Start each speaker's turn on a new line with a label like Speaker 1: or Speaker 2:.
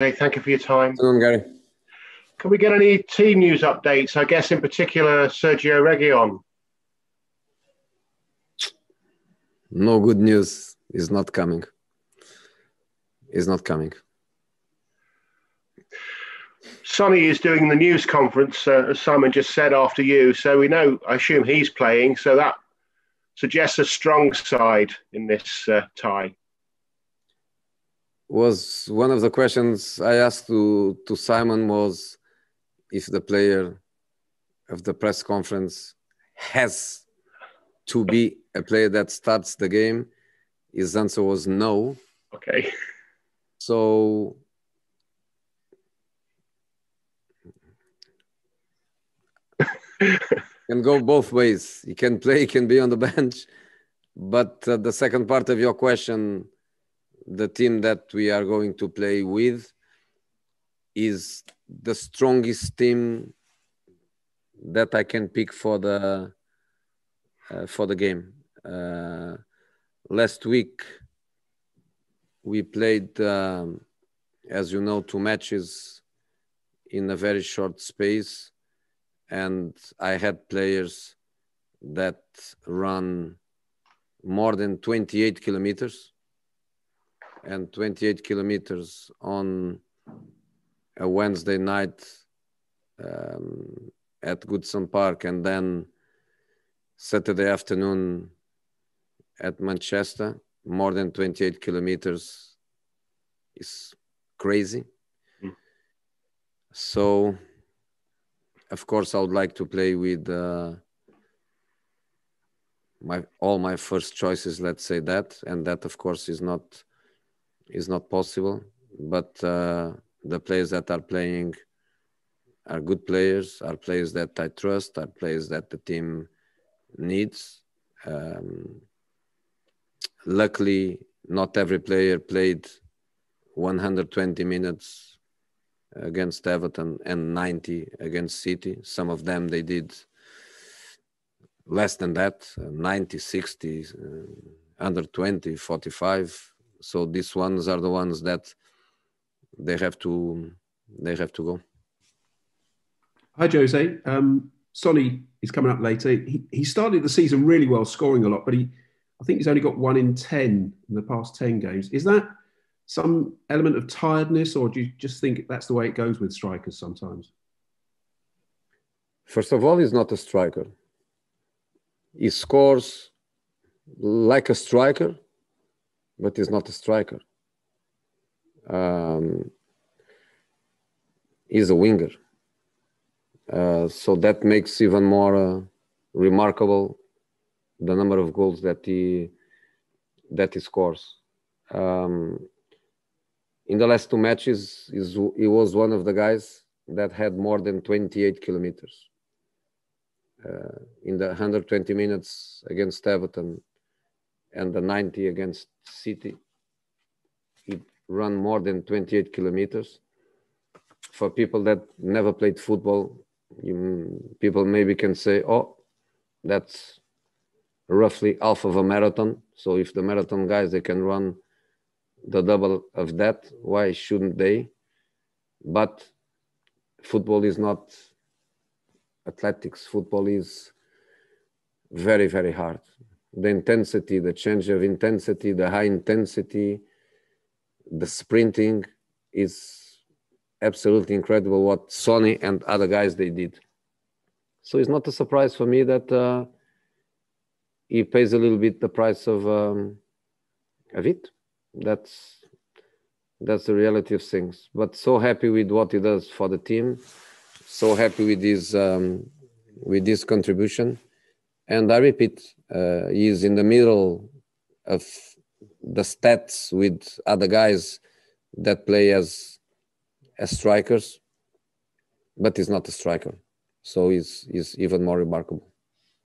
Speaker 1: Hey, thank you for your time.
Speaker 2: Hello, Gary.
Speaker 1: Can we get any team news updates? I guess in particular, Sergio Reguilon.
Speaker 2: No good news is not coming. Is not coming.
Speaker 1: Sonny is doing the news conference, as Simon just said, after you. So we know, I assume he's playing. So that suggests a strong side in this tie.
Speaker 2: Was one of the questions I asked to Simon was if the player of the press conference has to be a player that starts the game. His answer was no.
Speaker 1: Okay.
Speaker 2: So can go both ways. He can play, he can be on the bench. But the second part of your question, the team that we are going to play with is the strongest team that I can pick for the game. Last week we played, as you know, 2 matches in a very short space, and I had players that run more than 28 kilometers, and 28 kilometers on a Wednesday night at Goodson Park, and then Saturday afternoon at Manchester, more than 28 kilometers is crazy. So, of course, I would like to play with all my first choices, let's say that, and that, of course, is not possible. But the players that are playing are good players, are players that I trust, are players that the team needs. Luckily, not every player played 120 minutes against Everton and 90 against City. Some of them, they did less than that, 90, 60, under 20, 45. So these ones are the ones that they have to go.
Speaker 3: Hi, Jose. Sonny is coming up later. He started the season really well, scoring a lot, but I think he's only got 1 in 10 in the past 10 games. Is that some element of tiredness, or do you just think that's the way it goes with strikers sometimes?
Speaker 2: First of all, he's not a striker. He scores like a striker, but he's not a striker. He's a winger. So that makes even more remarkable the number of goals that he scores. In the last 2 matches, he was one of the guys that had more than 28 kilometers. In the 120 minutes against Everton and the 90 against City, he ran more than 28 kilometers. For people that never played football, people maybe can say, oh, that's roughly half of a marathon. So if the marathon guys, they can run the double of that, why shouldn't they? But football is not athletics. Football is very, very hard. The intensity, the change of intensity, the high intensity, the sprinting is absolutely incredible what Sonny and other guys, they did. So it's not a surprise for me that he pays a little bit the price of it. That's the reality of things. But so happy with what he does for the team. So happy with his contribution. And I repeat, he is in the middle of the stats with other guys that play as strikers, but he's not a striker. So he's even more remarkable.